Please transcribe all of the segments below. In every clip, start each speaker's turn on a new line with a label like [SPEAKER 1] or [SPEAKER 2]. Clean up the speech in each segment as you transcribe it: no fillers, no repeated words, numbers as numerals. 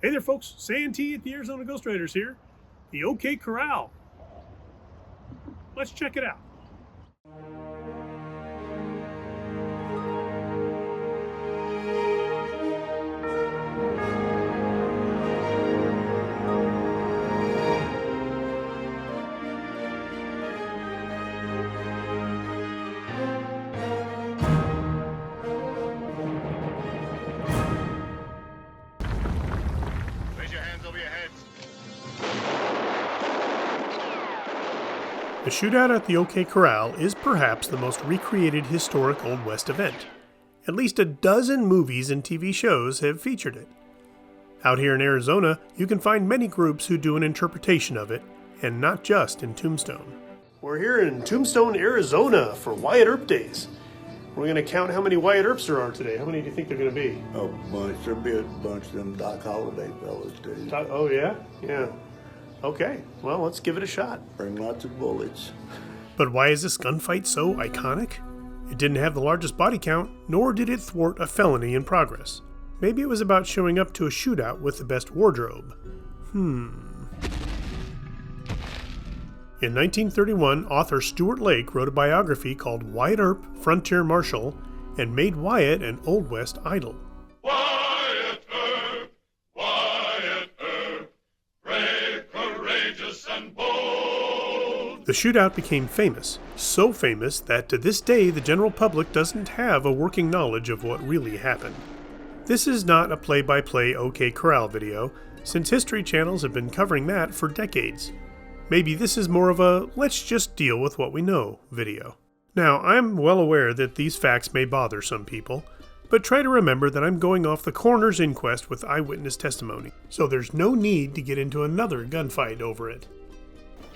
[SPEAKER 1] Hey there, folks. Santee at the Arizona Ghost Raiders here. The OK Corral. Let's check it out. The shootout at the OK Corral is perhaps the most recreated historic Old West event. At least a dozen movies and TV shows have featured it. Out here in Arizona, you can find many groups who do an interpretation of it, and not just in Tombstone. We're here in Tombstone, Arizona for Wyatt Earp Days. We're going to count how many Wyatt Earps there are today. How many do you think there are going to be?
[SPEAKER 2] A bunch. There'll be a bunch of them Doc Holliday fellas, too.
[SPEAKER 1] Oh, yeah? Yeah. Okay, well, let's give it a shot.
[SPEAKER 2] Bring lots of bullets.
[SPEAKER 1] But why is this gunfight so iconic? It didn't have the largest body count, nor did it thwart a felony in progress. Maybe it was about showing up to a shootout with the best wardrobe. In 1931, author Stuart Lake wrote a biography called Wyatt Earp, Frontier Marshal, and made Wyatt an Old West idol.
[SPEAKER 3] Wyatt Earp, brave, courageous, and bold.
[SPEAKER 1] The shootout became famous, so famous that to this day the general public doesn't have a working knowledge of what really happened. This is not a play-by-play OK Corral video, since History channels have been covering that for decades. Maybe this is more of a let's just deal with what we know video. Now, I'm well aware that these facts may bother some people, but try to remember that I'm going off the coroner's inquest with eyewitness testimony, so there's no need to get into another gunfight over it.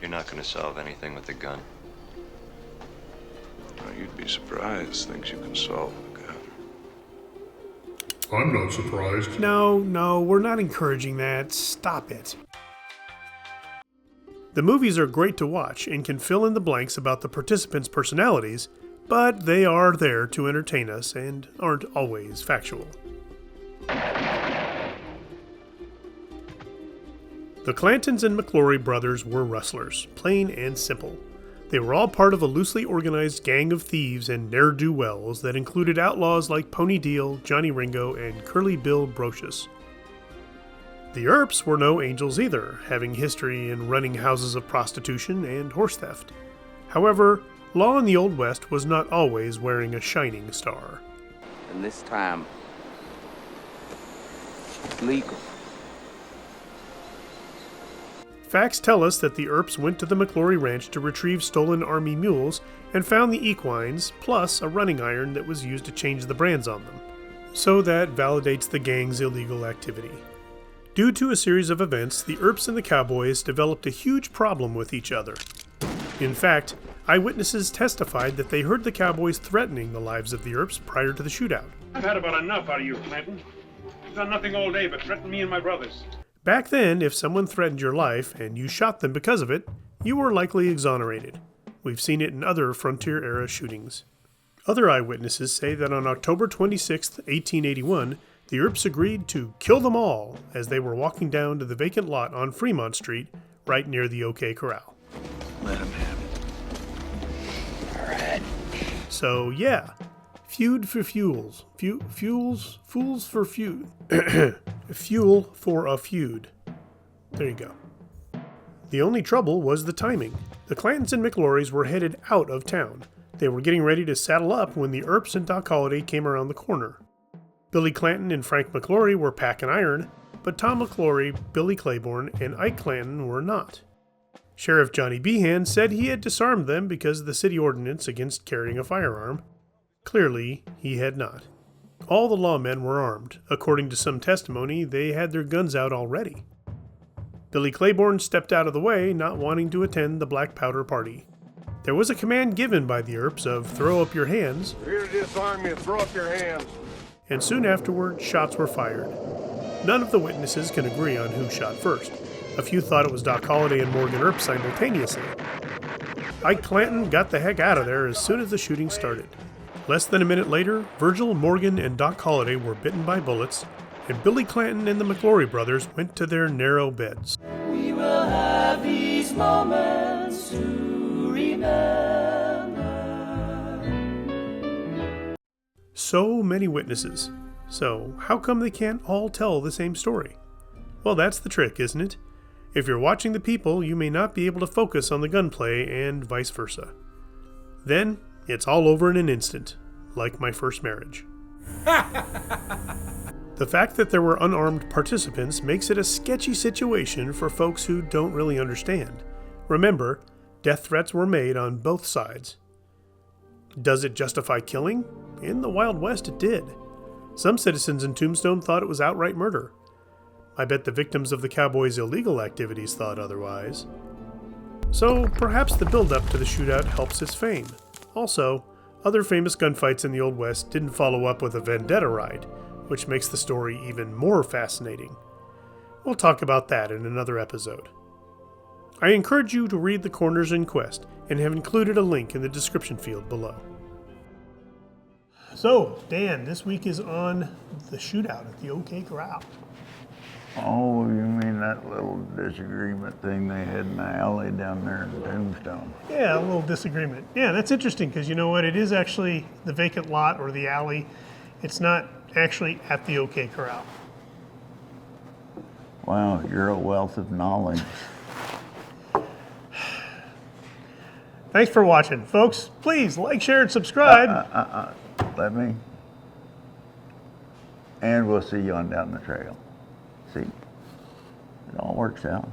[SPEAKER 4] You're not going to solve anything with a gun.
[SPEAKER 3] Well, you'd be surprised things you can solve with a gun.
[SPEAKER 5] I'm not surprised.
[SPEAKER 1] No, we're not encouraging that. Stop it. The movies are great to watch and can fill in the blanks about the participants' personalities, but they are there to entertain us and aren't always factual. The Clantons and McClory brothers were rustlers, plain and simple. They were all part of a loosely organized gang of thieves and ne'er-do-wells that included outlaws like Pony Deal, Johnny Ringo, and Curly Bill Brocious. The Earps were no angels either, having history in running houses of prostitution and horse theft. However, law in the Old West was not always wearing a shining star.
[SPEAKER 6] And this time, it's legal.
[SPEAKER 1] Facts tell us that the Earps went to the McClory Ranch to retrieve stolen army mules and found the equines, plus a running iron that was used to change the brands on them. So that validates the gang's illegal activity. Due to a series of events, the Earps and the Cowboys developed a huge problem with each other. In fact, eyewitnesses testified that they heard the Cowboys threatening the lives of the Earps prior to the shootout.
[SPEAKER 7] I've had about enough out of you, Clanton. You've done nothing all day but threaten me and my brothers.
[SPEAKER 1] Back then, if someone threatened your life and you shot them because of it, you were likely exonerated. We've seen it in other frontier-era shootings. Other eyewitnesses say that on October 26, 1881, the Earps agreed to kill them all as they were walking down to the vacant lot on Fremont Street, right near the OK Corral.
[SPEAKER 2] Let him have it.
[SPEAKER 6] All right.
[SPEAKER 1] So yeah, feud for fuels. Fools for feud. Fuel for a feud. There you go. The only trouble was the timing. The Clantons and McClorys were headed out of town. They were getting ready to saddle up when the Earps and Doc Holliday came around the corner. Billy Clanton and Frank McClory were packing iron, but Tom McClory, Billy Claiborne, and Ike Clanton were not. Sheriff Johnny Behan said he had disarmed them because of the city ordinance against carrying a firearm. Clearly, he had not. All the lawmen were armed. According to some testimony, they had their guns out already. Billy Claiborne stepped out of the way, not wanting to attend the black powder party. There was a command given by the Earps of throw up your hands.
[SPEAKER 3] We're here to disarm you. Throw up your hands.
[SPEAKER 1] And soon afterward, shots were fired. None of the witnesses can agree on who shot first. A few thought it was Doc Holliday and Morgan Earp simultaneously. Ike Clanton got the heck out of there as soon as the shooting started. Less than a minute later, Virgil, Morgan, and Doc Holliday were bitten by bullets, and Billy Clanton and the McLaury brothers went to their narrow beds.
[SPEAKER 5] We will have these moments to remember.
[SPEAKER 1] So many witnesses. So how come they can't all tell the same story? Well, that's the trick, isn't it? If you're watching the people, you may not be able to focus on the gunplay and vice versa. Then, it's all over in an instant, like my first marriage. The fact that there were unarmed participants makes it a sketchy situation for folks who don't really understand. Remember, death threats were made on both sides. Does it justify killing? In the Wild West, it did. Some citizens in Tombstone thought it was outright murder. I bet the victims of the cowboys' illegal activities thought otherwise. So perhaps the build-up to the shootout helps its fame. Also, other famous gunfights in the Old West didn't follow up with a vendetta ride, which makes the story even more fascinating. We'll talk about that in another episode. I encourage you to read the Coroner's Inquest and have included a link in the description field below. So, Dan, this week is on the shootout at the OK Corral.
[SPEAKER 2] Oh, you mean that little disagreement thing they had in the alley down there in Tombstone?
[SPEAKER 1] Yeah, a little disagreement. Yeah, that's interesting because you know what? It is actually the vacant lot or the alley. It's not actually at the OK Corral.
[SPEAKER 2] Wow, you're a wealth of knowledge.
[SPEAKER 1] Thanks for watching, folks. Please like, share, and subscribe.
[SPEAKER 2] Let me. And we'll see you on down the trail. See, it all works out.